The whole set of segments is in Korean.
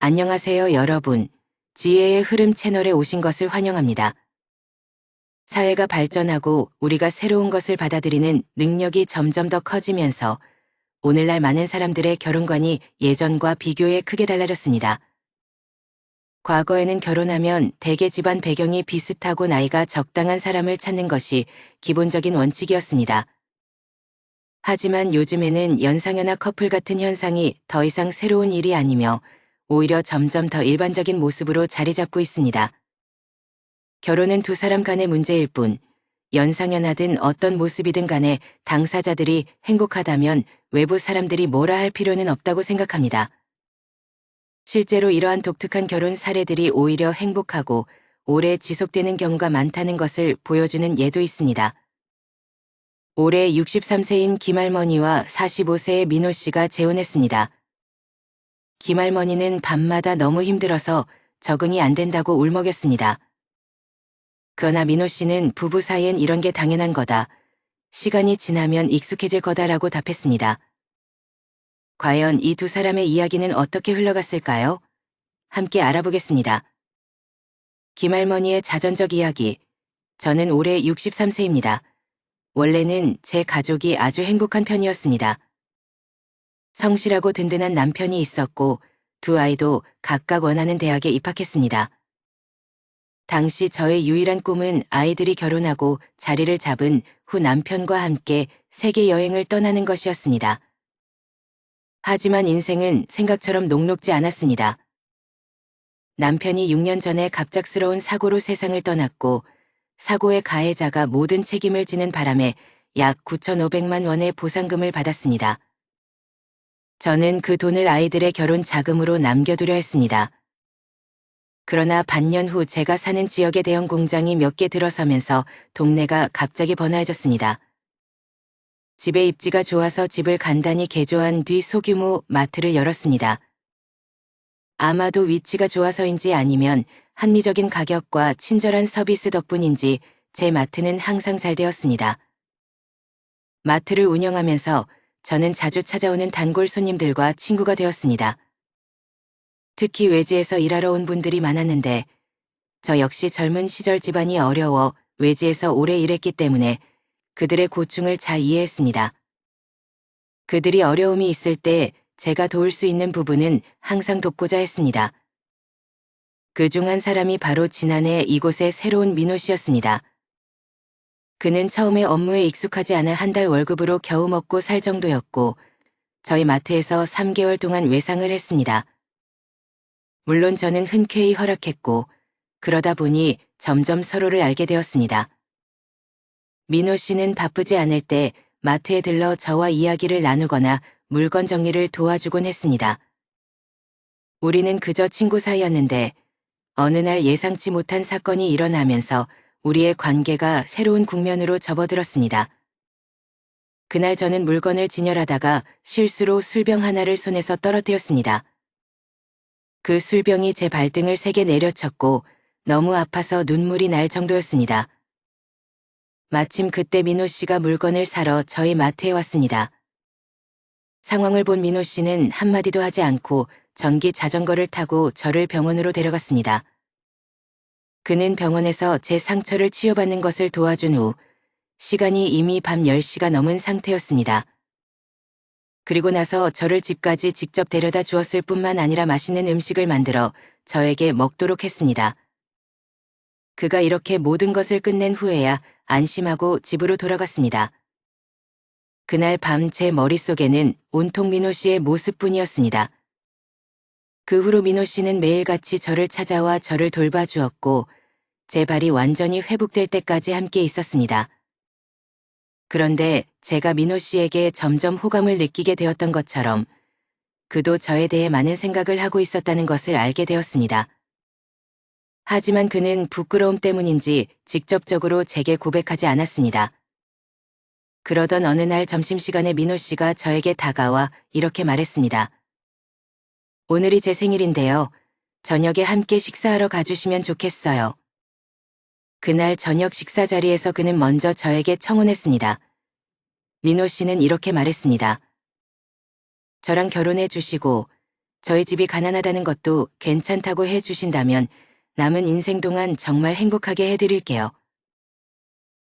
안녕하세요, 여러분. 지혜의 흐름 채널에 오신 것을 환영합니다. 사회가 발전하고 우리가 새로운 것을 받아들이는 능력이 점점 더 커지면서 오늘날 많은 사람들의 결혼관이 예전과 비교해 크게 달라졌습니다. 과거에는 결혼하면 대개 집안 배경이 비슷하고 나이가 적당한 사람을 찾는 것이 기본적인 원칙이었습니다. 하지만 요즘에는 연상연하 커플 같은 현상이 더 이상 새로운 일이 아니며 오히려 점점 더 일반적인 모습으로 자리 잡고 있습니다. 결혼은 두 사람 간의 문제일 뿐, 연상연하든 어떤 모습이든 간에 당사자들이 행복하다면 외부 사람들이 뭐라 할 필요는 없다고 생각합니다. 실제로 이러한 독특한 결혼 사례들이 오히려 행복하고 오래 지속되는 경우가 많다는 것을 보여주는 예도 있습니다. 올해 63세인 김할머니와 45세의 민호 씨가 재혼했습니다. 김할머니는 밤마다 너무 힘들어서 적응이 안 된다고 울먹였습니다. 그러나 민호 씨는 부부 사이엔 이런 게 당연한 거다. 시간이 지나면 익숙해질 거다라고 답했습니다. 과연 이 두 사람의 이야기는 어떻게 흘러갔을까요? 함께 알아보겠습니다. 김할머니의 자전적 이야기. 저는 올해 63세입니다. 원래는 제 가족이 아주 행복한 편이었습니다. 성실하고 든든한 남편이 있었고 두 아이도 각각 원하는 대학에 입학했습니다. 당시 저의 유일한 꿈은 아이들이 결혼하고 자리를 잡은 후 남편과 함께 세계 여행을 떠나는 것이었습니다. 하지만 인생은 생각처럼 녹록지 않았습니다. 남편이 6년 전에 갑작스러운 사고로 세상을 떠났고 사고의 가해자가 모든 책임을 지는 바람에 약 9,500만 원의 보상금을 받았습니다. 저는 그 돈을 아이들의 결혼 자금으로 남겨두려 했습니다. 그러나 반년 후 제가 사는 지역에 대형 공장이 몇 개 들어서면서 동네가 갑자기 번화해졌습니다. 집에 입지가 좋아서 집을 간단히 개조한 뒤 소규모 마트를 열었습니다. 아마도 위치가 좋아서인지 아니면 합리적인 가격과 친절한 서비스 덕분인지 제 마트는 항상 잘 되었습니다. 마트를 운영하면서 저는 자주 찾아오는 단골 손님들과 친구가 되었습니다. 특히 외지에서 일하러 온 분들이 많았는데 저 역시 젊은 시절 집안이 어려워 외지에서 오래 일했기 때문에 그들의 고충을 잘 이해했습니다. 그들이 어려움이 있을 때 제가 도울 수 있는 부분은 항상 돕고자 했습니다. 그중 한 사람이 바로 지난해 이곳의 새로운 민호 씨였습니다. 그는 처음에 업무에 익숙하지 않아 한 달 월급으로 겨우 먹고 살 정도였고 저희 마트에서 3개월 동안 외상을 했습니다. 물론 저는 흔쾌히 허락했고 그러다 보니 점점 서로를 알게 되었습니다. 민호 씨는 바쁘지 않을 때 마트에 들러 저와 이야기를 나누거나 물건 정리를 도와주곤 했습니다. 우리는 그저 친구 사이였는데 어느 날 예상치 못한 사건이 일어나면서 우리의 관계가 새로운 국면으로 접어들었습니다. 그날 저는 물건을 진열하다가 실수로 술병 하나를 손에서 떨어뜨렸습니다. 그 술병이 제 발등을 세게 내려쳤고 너무 아파서 눈물이 날 정도였습니다. 마침 그때 민호 씨가 물건을 사러 저희 마트에 왔습니다. 상황을 본 민호 씨는 한마디도 하지 않고 전기 자전거를 타고 저를 병원으로 데려갔습니다. 그는 병원에서 제 상처를 치유받는 것을 도와준 후 시간이 이미 밤 10시가 넘은 상태였습니다. 그리고 나서 저를 집까지 직접 데려다 주었을 뿐만 아니라 맛있는 음식을 만들어 저에게 먹도록 했습니다. 그가 이렇게 모든 것을 끝낸 후에야 안심하고 집으로 돌아갔습니다. 그날 밤 제 머릿속에는 온통 민호 씨의 모습뿐이었습니다. 그 후로 민호 씨는 매일같이 저를 찾아와 저를 돌봐주었고 제 발이 완전히 회복될 때까지 함께 있었습니다. 그런데 제가 민호 씨에게 점점 호감을 느끼게 되었던 것처럼 그도 저에 대해 많은 생각을 하고 있었다는 것을 알게 되었습니다. 하지만 그는 부끄러움 때문인지 직접적으로 제게 고백하지 않았습니다. 그러던 어느 날 점심시간에 민호 씨가 저에게 다가와 이렇게 말했습니다. 오늘이 제 생일인데요. 저녁에 함께 식사하러 가주시면 좋겠어요. 그날 저녁 식사 자리에서 그는 먼저 저에게 청혼했습니다. 민호 씨는 이렇게 말했습니다. 저랑 결혼해 주시고 저희 집이 가난하다는 것도 괜찮다고 해주신다면 남은 인생 동안 정말 행복하게 해드릴게요.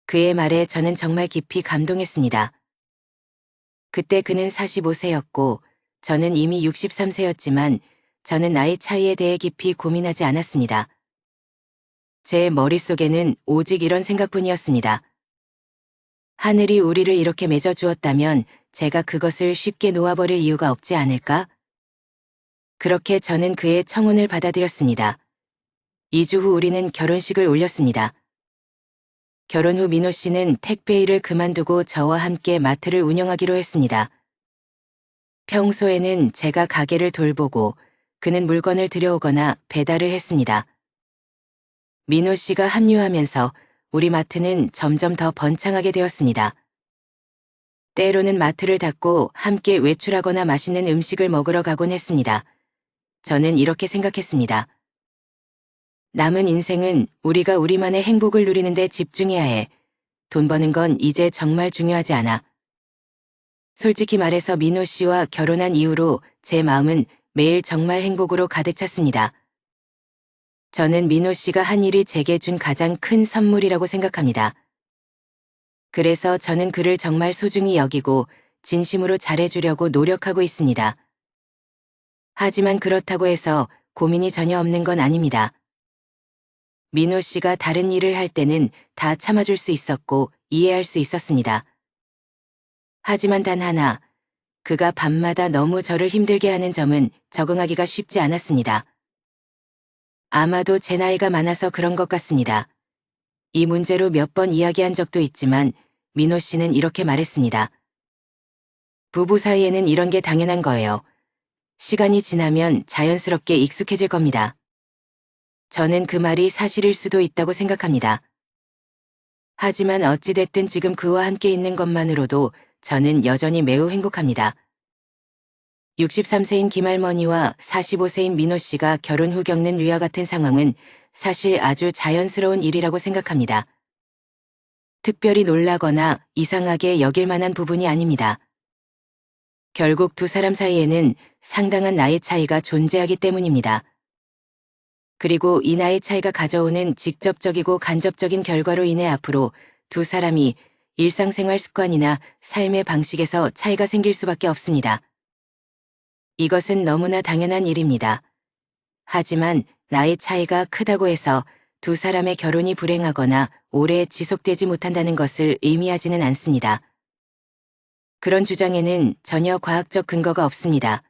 그의 말에 저는 정말 깊이 감동했습니다. 그때 그는 45세였고 저는 이미 63세였지만 저는 나이 차이에 대해 깊이 고민하지 않았습니다. 제 머릿속에는 오직 이런 생각뿐이었습니다. 하늘이 우리를 이렇게 맺어주었다면 제가 그것을 쉽게 놓아버릴 이유가 없지 않을까? 그렇게 저는 그의 청혼을 받아들였습니다. 2주 후 우리는 결혼식을 올렸습니다. 결혼 후 민호 씨는 택배 일을 그만두고 저와 함께 마트를 운영하기로 했습니다. 평소에는 제가 가게를 돌보고 그는 물건을 들여오거나 배달을 했습니다. 민호 씨가 합류하면서 우리 마트는 점점 더 번창하게 되었습니다. 때로는 마트를 닫고 함께 외출하거나 맛있는 음식을 먹으러 가곤 했습니다. 저는 이렇게 생각했습니다. 남은 인생은 우리가 우리만의 행복을 누리는 데 집중해야 해. 돈 버는 건 이제 정말 중요하지 않아. 솔직히 말해서 민호 씨와 결혼한 이후로 제 마음은 매일 정말 행복으로 가득 찼습니다. 저는 민호 씨가 한 일이 제게 준 가장 큰 선물이라고 생각합니다. 그래서 저는 그를 정말 소중히 여기고 진심으로 잘해주려고 노력하고 있습니다. 하지만 그렇다고 해서 고민이 전혀 없는 건 아닙니다. 민호 씨가 다른 일을 할 때는 다 참아줄 수 있었고 이해할 수 있었습니다. 하지만 단 하나, 그가 밤마다 너무 저를 힘들게 하는 점은 적응하기가 쉽지 않았습니다. 아마도 제 나이가 많아서 그런 것 같습니다. 이 문제로 몇 번 이야기한 적도 있지만 민호 씨는 이렇게 말했습니다. 부부 사이에는 이런 게 당연한 거예요. 시간이 지나면 자연스럽게 익숙해질 겁니다. 저는 그 말이 사실일 수도 있다고 생각합니다. 하지만 어찌됐든 지금 그와 함께 있는 것만으로도 저는 여전히 매우 행복합니다. 63세인 김할머니와 45세인 민호 씨가 결혼 후 겪는 위와 같은 상황은 사실 아주 자연스러운 일이라고 생각합니다. 특별히 놀라거나 이상하게 여길 만한 부분이 아닙니다. 결국 두 사람 사이에는 상당한 나이 차이가 존재하기 때문입니다. 그리고 이 나이 차이가 가져오는 직접적이고 간접적인 결과로 인해 앞으로 두 사람이 일상생활 습관이나 삶의 방식에서 차이가 생길 수밖에 없습니다. 이것은 너무나 당연한 일입니다. 하지만 나이 차이가 크다고 해서 두 사람의 결혼이 불행하거나 오래 지속되지 못한다는 것을 의미하지는 않습니다. 그런 주장에는 전혀 과학적 근거가 없습니다.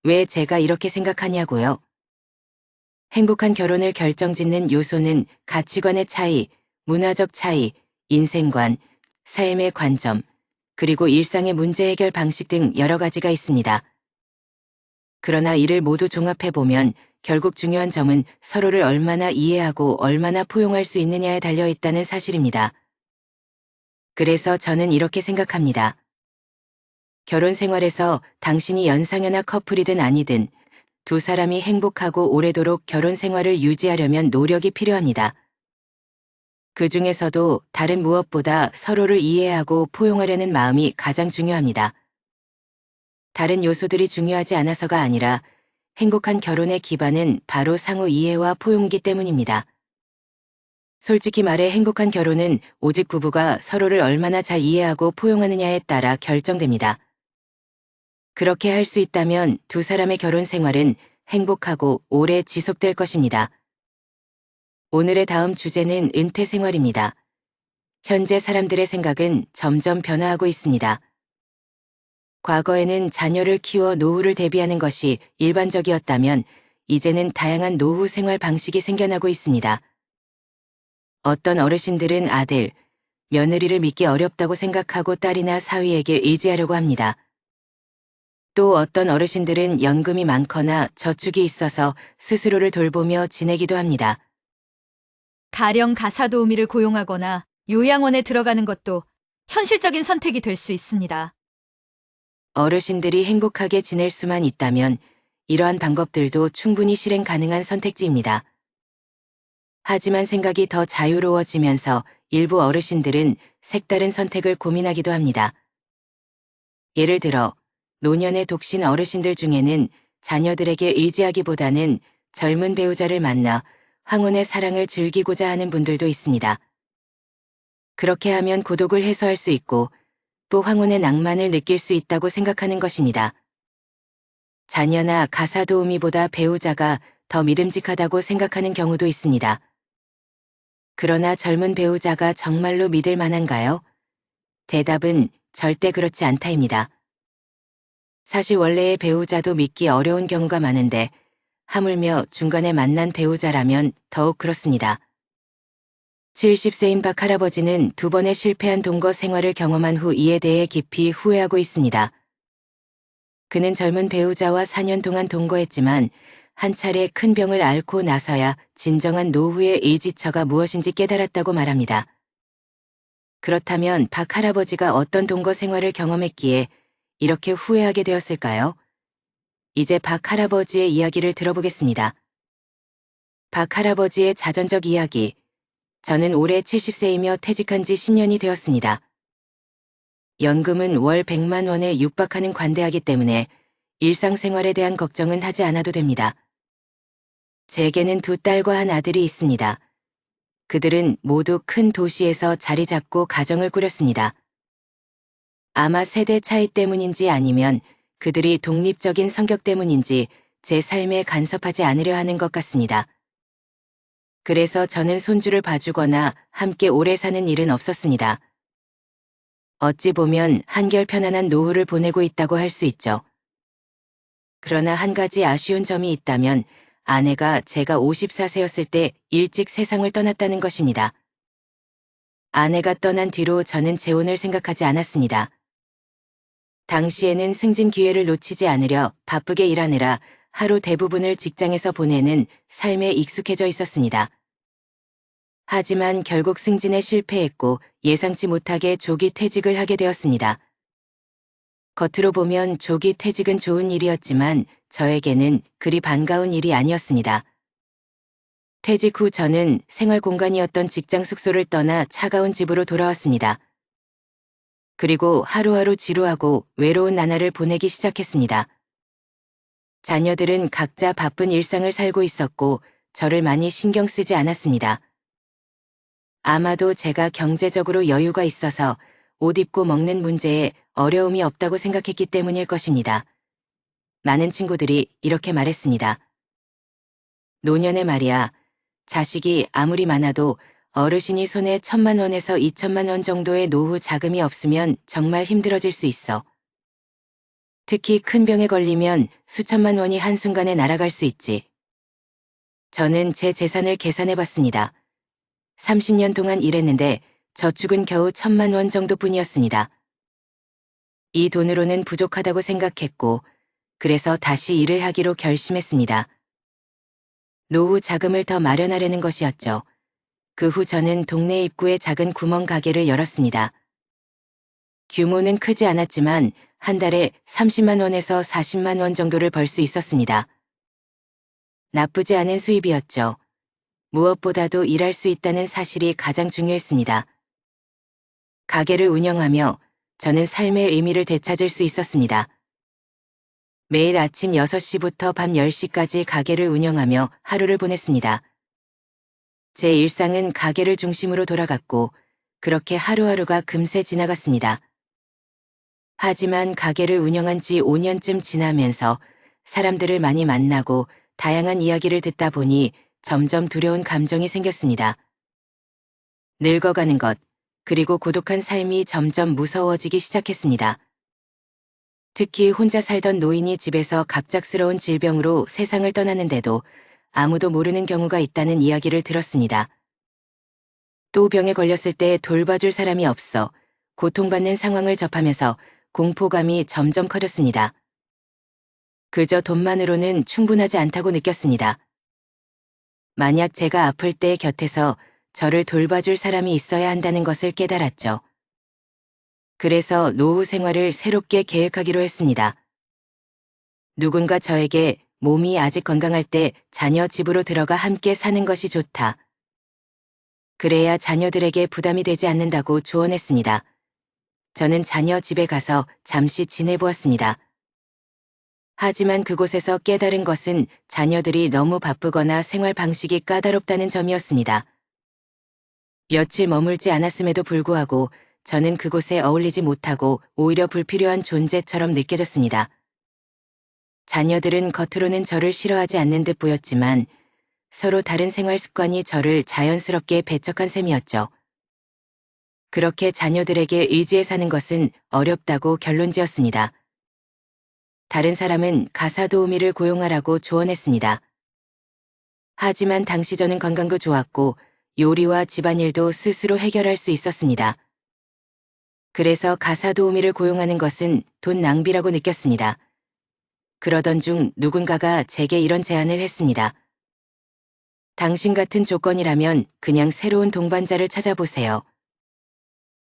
왜 제가 이렇게 생각하냐고요? 행복한 결혼을 결정짓는 요소는 가치관의 차이, 문화적 차이, 인생관, 삶의 관점, 그리고 일상의 문제 해결 방식 등 여러 가지가 있습니다. 그러나 이를 모두 종합해보면 결국 중요한 점은 서로를 얼마나 이해하고 얼마나 포용할 수 있느냐에 달려있다는 사실입니다. 그래서 저는 이렇게 생각합니다. 결혼 생활에서 당신이 연상연하 커플이든 아니든 두 사람이 행복하고 오래도록 결혼 생활을 유지하려면 노력이 필요합니다. 그 중에서도 다른 무엇보다 서로를 이해하고 포용하려는 마음이 가장 중요합니다. 다른 요소들이 중요하지 않아서가 아니라 행복한 결혼의 기반은 바로 상호 이해와 포용이기 때문입니다. 솔직히 말해 행복한 결혼은 오직 부부가 서로를 얼마나 잘 이해하고 포용하느냐에 따라 결정됩니다. 그렇게 할 수 있다면 두 사람의 결혼 생활은 행복하고 오래 지속될 것입니다. 오늘의 다음 주제는 은퇴 생활입니다. 현재 사람들의 생각은 점점 변화하고 있습니다. 과거에는 자녀를 키워 노후를 대비하는 것이 일반적이었다면 이제는 다양한 노후 생활 방식이 생겨나고 있습니다. 어떤 어르신들은 아들, 며느리를 믿기 어렵다고 생각하고 딸이나 사위에게 의지하려고 합니다. 또 어떤 어르신들은 연금이 많거나 저축이 있어서 스스로를 돌보며 지내기도 합니다. 가령 가사 도우미를 고용하거나 요양원에 들어가는 것도 현실적인 선택이 될 수 있습니다. 어르신들이 행복하게 지낼 수만 있다면 이러한 방법들도 충분히 실행 가능한 선택지입니다. 하지만 생각이 더 자유로워지면서 일부 어르신들은 색다른 선택을 고민하기도 합니다. 예를 들어 노년의 독신 어르신들 중에는 자녀들에게 의지하기보다는 젊은 배우자를 만나 황혼의 사랑을 즐기고자 하는 분들도 있습니다. 그렇게 하면 고독을 해소할 수 있고 또 황혼의 낭만을 느낄 수 있다고 생각하는 것입니다. 자녀나 가사 도우미보다 배우자가 더 믿음직하다고 생각하는 경우도 있습니다. 그러나 젊은 배우자가 정말로 믿을 만한가요? 대답은 절대 그렇지 않다입니다. 사실 원래의 배우자도 믿기 어려운 경우가 많은데 하물며 중간에 만난 배우자라면 더욱 그렇습니다. 70세인 박 할아버지는 2번의 실패한 동거 생활을 경험한 후 이에 대해 깊이 후회하고 있습니다. 그는 젊은 배우자와 4년 동안 동거했지만 한 차례 큰 병을 앓고 나서야 진정한 노후의 의지처가 무엇인지 깨달았다고 말합니다. 그렇다면 박 할아버지가 어떤 동거 생활을 경험했기에 이렇게 후회하게 되었을까요? 이제 박 할아버지의 이야기를 들어보겠습니다. 박 할아버지의 자전적 이야기. 저는 올해 70세이며 퇴직한 지 10년이 되었습니다. 연금은 월 100만 원에 육박하는 관대하기 때문에 일상생활에 대한 걱정은 하지 않아도 됩니다. 제게는 2딸과 한 아들이 있습니다. 그들은 모두 큰 도시에서 자리 잡고 가정을 꾸렸습니다. 아마 세대 차이 때문인지 아니면 그들이 독립적인 성격 때문인지 제 삶에 간섭하지 않으려 하는 것 같습니다. 그래서 저는 손주를 봐주거나 함께 오래 사는 일은 없었습니다. 어찌 보면 한결 편안한 노후를 보내고 있다고 할 수 있죠. 그러나 한 가지 아쉬운 점이 있다면 아내가 제가 54세였을 때 일찍 세상을 떠났다는 것입니다. 아내가 떠난 뒤로 저는 재혼을 생각하지 않았습니다. 당시에는 승진 기회를 놓치지 않으려 바쁘게 일하느라 하루 대부분을 직장에서 보내는 삶에 익숙해져 있었습니다. 하지만 결국 승진에 실패했고 예상치 못하게 조기 퇴직을 하게 되었습니다. 겉으로 보면 조기 퇴직은 좋은 일이었지만 저에게는 그리 반가운 일이 아니었습니다. 퇴직 후 저는 생활 공간이었던 직장 숙소를 떠나 차가운 집으로 돌아왔습니다. 그리고 하루하루 지루하고 외로운 나날을 보내기 시작했습니다. 자녀들은 각자 바쁜 일상을 살고 있었고 저를 많이 신경 쓰지 않았습니다. 아마도 제가 경제적으로 여유가 있어서 옷 입고 먹는 문제에 어려움이 없다고 생각했기 때문일 것입니다. 많은 친구들이 이렇게 말했습니다. 노년에 말이야, 자식이 아무리 많아도 어르신이 손에 1,000만 원에서 2,000만 원 정도의 노후 자금이 없으면 정말 힘들어질 수 있어. 특히 큰 병에 걸리면 수천만 원이 한순간에 날아갈 수 있지. 저는 제 재산을 계산해 봤습니다. 30년 동안 일했는데 저축은 겨우 1,000만 원 정도뿐이었습니다. 이 돈으로는 부족하다고 생각했고 그래서 다시 일을 하기로 결심했습니다. 노후 자금을 더 마련하려는 것이었죠. 그 후 저는 동네 입구에 작은 구멍 가게를 열었습니다. 규모는 크지 않았지만 한 달에 30만 원에서 40만 원 정도를 벌 수 있었습니다. 나쁘지 않은 수입이었죠. 무엇보다도 일할 수 있다는 사실이 가장 중요했습니다. 가게를 운영하며 저는 삶의 의미를 되찾을 수 있었습니다. 매일 아침 6시부터 밤 10시까지 가게를 운영하며 하루를 보냈습니다. 제 일상은 가게를 중심으로 돌아갔고 그렇게 하루하루가 금세 지나갔습니다. 하지만 가게를 운영한 지 5년쯤 지나면서 사람들을 많이 만나고 다양한 이야기를 듣다 보니 점점 두려운 감정이 생겼습니다. 늙어가는 것, 그리고 고독한 삶이 점점 무서워지기 시작했습니다. 특히 혼자 살던 노인이 집에서 갑작스러운 질병으로 세상을 떠났는데도 아무도 모르는 경우가 있다는 이야기를 들었습니다. 또 병에 걸렸을 때 돌봐줄 사람이 없어 고통받는 상황을 접하면서 공포감이 점점 커졌습니다. 그저 돈만으로는 충분하지 않다고 느꼈습니다. 만약 제가 아플 때 곁에서 저를 돌봐줄 사람이 있어야 한다는 것을 깨달았죠. 그래서 노후 생활을 새롭게 계획하기로 했습니다. 누군가 저에게 몸이 아직 건강할 때 자녀 집으로 들어가 함께 사는 것이 좋다. 그래야 자녀들에게 부담이 되지 않는다고 조언했습니다. 저는 자녀 집에 가서 잠시 지내보았습니다. 하지만 그곳에서 깨달은 것은 자녀들이 너무 바쁘거나 생활 방식이 까다롭다는 점이었습니다. 며칠 머물지 않았음에도 불구하고 저는 그곳에 어울리지 못하고 오히려 불필요한 존재처럼 느껴졌습니다. 자녀들은 겉으로는 저를 싫어하지 않는 듯 보였지만 서로 다른 생활 습관이 저를 자연스럽게 배척한 셈이었죠. 그렇게 자녀들에게 의지해 사는 것은 어렵다고 결론지었습니다. 다른 사람은 가사 도우미를 고용하라고 조언했습니다. 하지만 당시 저는 건강도 좋았고 요리와 집안일도 스스로 해결할 수 있었습니다. 그래서 가사 도우미를 고용하는 것은 돈 낭비라고 느꼈습니다. 그러던 중 누군가가 제게 이런 제안을 했습니다. 당신 같은 조건이라면 그냥 새로운 동반자를 찾아보세요.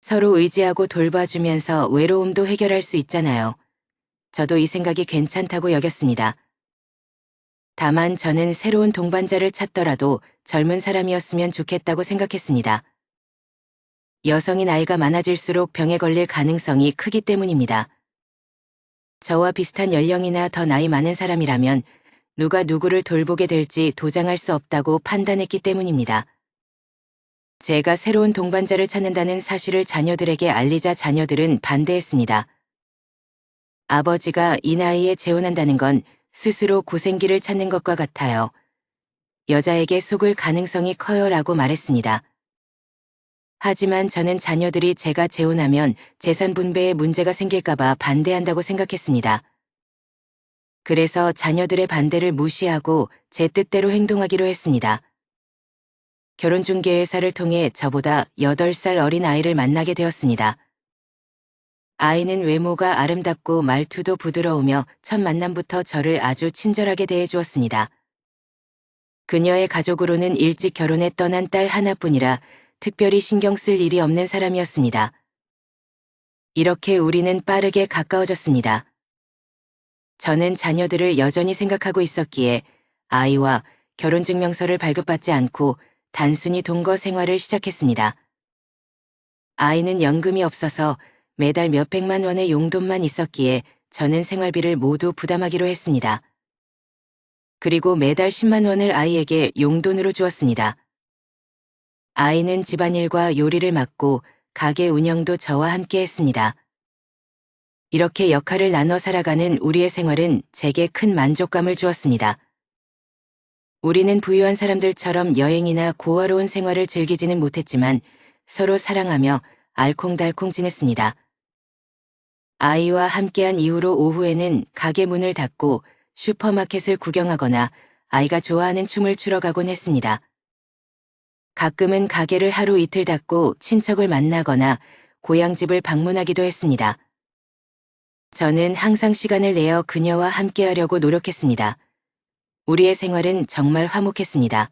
서로 의지하고 돌봐주면서 외로움도 해결할 수 있잖아요. 저도 이 생각이 괜찮다고 여겼습니다. 다만 저는 새로운 동반자를 찾더라도 젊은 사람이었으면 좋겠다고 생각했습니다. 여성이 나이가 많아질수록 병에 걸릴 가능성이 크기 때문입니다. 저와 비슷한 연령이나 더 나이 많은 사람이라면 누가 누구를 돌보게 될지 도장할 수 없다고 판단했기 때문입니다. 제가 새로운 동반자를 찾는다는 사실을 자녀들에게 알리자 자녀들은 반대했습니다. 아버지가 이 나이에 재혼한다는 건 스스로 고생길을 찾는 것과 같아요. 여자에게 속을 가능성이 커요라고 말했습니다. 하지만 저는 자녀들이 제가 재혼하면 재산 분배에 문제가 생길까봐 반대한다고 생각했습니다. 그래서 자녀들의 반대를 무시하고 제 뜻대로 행동하기로 했습니다. 결혼중개회사를 통해 저보다 8살 어린 아이를 만나게 되었습니다. 아이는 외모가 아름답고 말투도 부드러우며 첫 만남부터 저를 아주 친절하게 대해주었습니다. 그녀의 가족으로는 일찍 결혼해 떠난 딸 하나뿐이라 특별히 신경 쓸 일이 없는 사람이었습니다. 이렇게 우리는 빠르게 가까워졌습니다. 저는 자녀들을 여전히 생각하고 있었기에 아이와 결혼증명서를 발급받지 않고 단순히 동거 생활을 시작했습니다. 아이는 연금이 없어서 매달 몇백만 원의 용돈만 있었기에 저는 생활비를 모두 부담하기로 했습니다. 그리고 매달 10만 원을 아이에게 용돈으로 주었습니다. 아이는 집안일과 요리를 맡고 가게 운영도 저와 함께 했습니다. 이렇게 역할을 나눠 살아가는 우리의 생활은 제게 큰 만족감을 주었습니다. 우리는 부유한 사람들처럼 여행이나 고화로운 생활을 즐기지는 못했지만 서로 사랑하며 알콩달콩 지냈습니다. 아이와 함께한 이후로 오후에는 가게 문을 닫고 슈퍼마켓을 구경하거나 아이가 좋아하는 춤을 추러 가곤 했습니다. 가끔은 가게를 하루 이틀 닫고 친척을 만나거나 고향집을 방문하기도 했습니다. 저는 항상 시간을 내어 그녀와 함께하려고 노력했습니다. 우리의 생활은 정말 화목했습니다.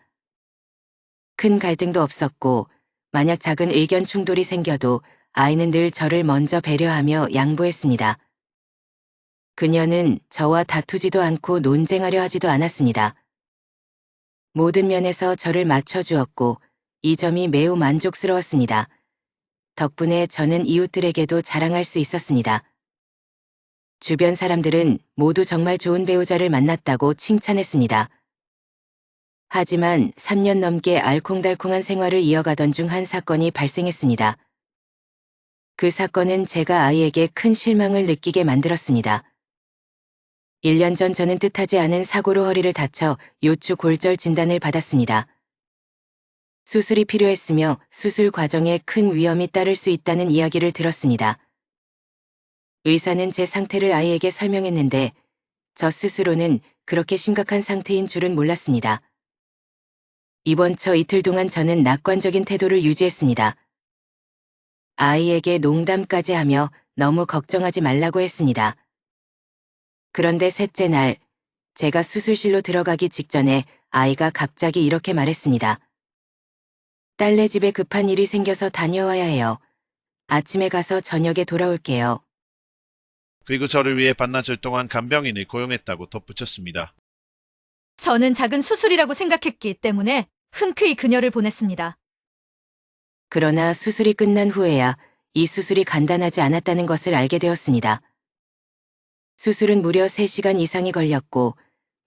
큰 갈등도 없었고 만약 작은 의견 충돌이 생겨도 아이는 늘 저를 먼저 배려하며 양보했습니다. 그녀는 저와 다투지도 않고 논쟁하려 하지도 않았습니다. 모든 면에서 저를 맞춰주었고 이 점이 매우 만족스러웠습니다. 덕분에 저는 이웃들에게도 자랑할 수 있었습니다. 주변 사람들은 모두 정말 좋은 배우자를 만났다고 칭찬했습니다. 하지만 3년 넘게 알콩달콩한 생활을 이어가던 중 한 사건이 발생했습니다. 그 사건은 제가 아이에게 큰 실망을 느끼게 만들었습니다. 1년 전 저는 뜻하지 않은 사고로 허리를 다쳐 요추 골절 진단을 받았습니다. 수술이 필요했으며 수술 과정에 큰 위험이 따를 수 있다는 이야기를 들었습니다. 의사는 제 상태를 아이에게 설명했는데 저 스스로는 그렇게 심각한 상태인 줄은 몰랐습니다. 입원 처 이틀 동안 저는 낙관적인 태도를 유지했습니다. 아이에게 농담까지 하며 너무 걱정하지 말라고 했습니다. 그런데 셋째 날, 제가 수술실로 들어가기 직전에 아이가 갑자기 이렇게 말했습니다. 딸네 집에 급한 일이 생겨서 다녀와야 해요. 아침에 가서 저녁에 돌아올게요. 그리고 저를 위해 반나절 동안 간병인을 고용했다고 덧붙였습니다. 저는 작은 수술이라고 생각했기 때문에 흔쾌히 그녀를 보냈습니다. 그러나 수술이 끝난 후에야 이 수술이 간단하지 않았다는 것을 알게 되었습니다. 수술은 무려 3시간 이상이 걸렸고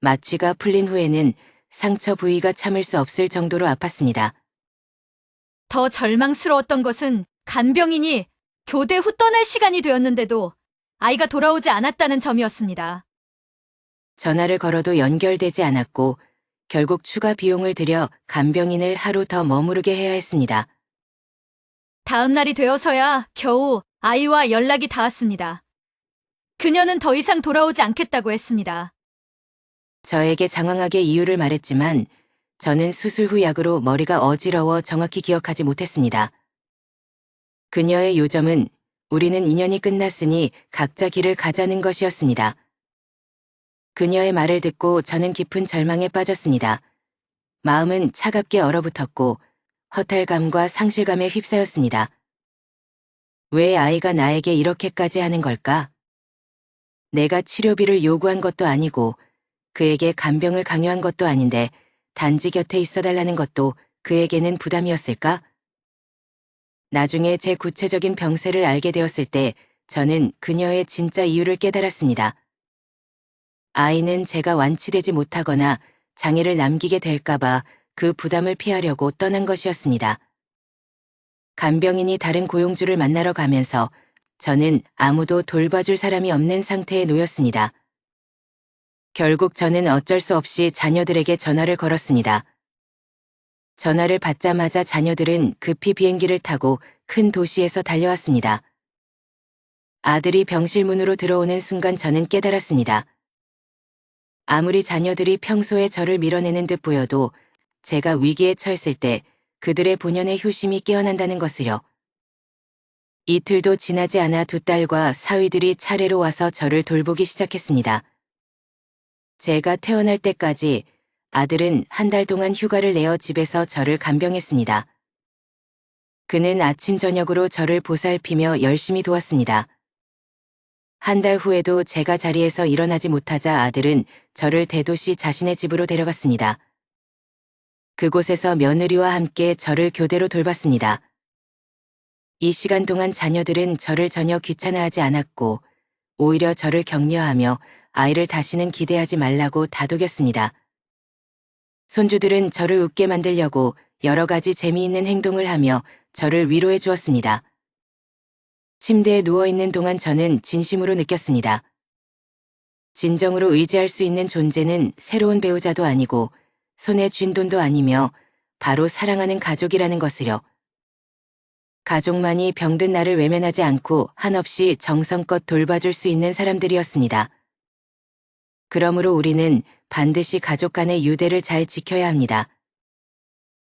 마취가 풀린 후에는 상처 부위가 참을 수 없을 정도로 아팠습니다. 더 절망스러웠던 것은 간병인이 교대 후 떠날 시간이 되었는데도 아이가 돌아오지 않았다는 점이었습니다. 전화를 걸어도 연결되지 않았고 결국 추가 비용을 들여 간병인을 하루 더 머무르게 해야 했습니다. 다음 날이 되어서야 겨우 아이와 연락이 닿았습니다. 그녀는 더 이상 돌아오지 않겠다고 했습니다. 저에게 장황하게 이유를 말했지만 저는 수술 후 약으로 머리가 어지러워 정확히 기억하지 못했습니다. 그녀의 요점은 우리는 인연이 끝났으니 각자 길을 가자는 것이었습니다. 그녀의 말을 듣고 저는 깊은 절망에 빠졌습니다. 마음은 차갑게 얼어붙었고 허탈감과 상실감에 휩싸였습니다. 왜 아이가 나에게 이렇게까지 하는 걸까? 내가 치료비를 요구한 것도 아니고 그에게 간병을 강요한 것도 아닌데 단지 곁에 있어달라는 것도 그에게는 부담이었을까? 나중에 제 구체적인 병세를 알게 되었을 때 저는 그녀의 진짜 이유를 깨달았습니다. 아이는 제가 완치되지 못하거나 장애를 남기게 될까봐 그 부담을 피하려고 떠난 것이었습니다. 간병인이 다른 고용주를 만나러 가면서 저는 아무도 돌봐줄 사람이 없는 상태에 놓였습니다. 결국 저는 어쩔 수 없이 자녀들에게 전화를 걸었습니다. 전화를 받자마자 자녀들은 급히 비행기를 타고 큰 도시에서 달려왔습니다. 아들이 병실 문으로 들어오는 순간 저는 깨달았습니다. 아무리 자녀들이 평소에 저를 밀어내는 듯 보여도 제가 위기에 처했을 때 그들의 본연의 효심이 깨어난다는 것을요. 이틀도 지나지 않아 두 딸과 사위들이 차례로 와서 저를 돌보기 시작했습니다. 제가 퇴원할 때까지 아들은 한 달 동안 휴가를 내어 집에서 저를 간병했습니다. 그는 아침 저녁으로 저를 보살피며 열심히 도왔습니다. 한 달 후에도 제가 자리에서 일어나지 못하자 아들은 저를 대도시 자신의 집으로 데려갔습니다. 그곳에서 며느리와 함께 저를 교대로 돌봤습니다. 이 시간 동안 자녀들은 저를 전혀 귀찮아하지 않았고 오히려 저를 격려하며 아이를 다시는 기대하지 말라고 다독였습니다. 손주들은 저를 웃게 만들려고 여러 가지 재미있는 행동을 하며 저를 위로해 주었습니다. 침대에 누워있는 동안 저는 진심으로 느꼈습니다. 진정으로 의지할 수 있는 존재는 새로운 배우자도 아니고 손에 쥔 돈도 아니며 바로 사랑하는 가족이라는 것을요. 가족만이 병든 나를 외면하지 않고 한없이 정성껏 돌봐줄 수 있는 사람들이었습니다. 그러므로 우리는 반드시 가족 간의 유대를 잘 지켜야 합니다.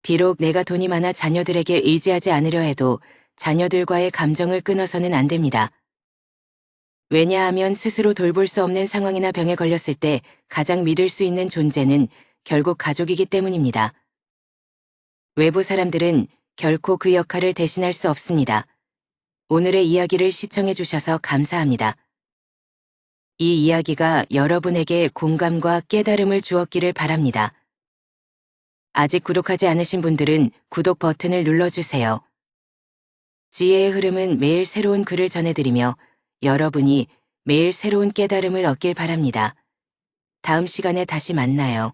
비록 내가 돈이 많아 자녀들에게 의지하지 않으려 해도 자녀들과의 감정을 끊어서는 안 됩니다. 왜냐하면 스스로 돌볼 수 없는 상황이나 병에 걸렸을 때 가장 믿을 수 있는 존재는 결국 가족이기 때문입니다. 외부 사람들은 결코 그 역할을 대신할 수 없습니다. 오늘의 이야기를 시청해 주셔서 감사합니다. 이 이야기가 여러분에게 공감과 깨달음을 주었기를 바랍니다. 아직 구독하지 않으신 분들은 구독 버튼을 눌러주세요. 지혜의 흐름은 매일 새로운 글을 전해드리며 여러분이 매일 새로운 깨달음을 얻길 바랍니다. 다음 시간에 다시 만나요.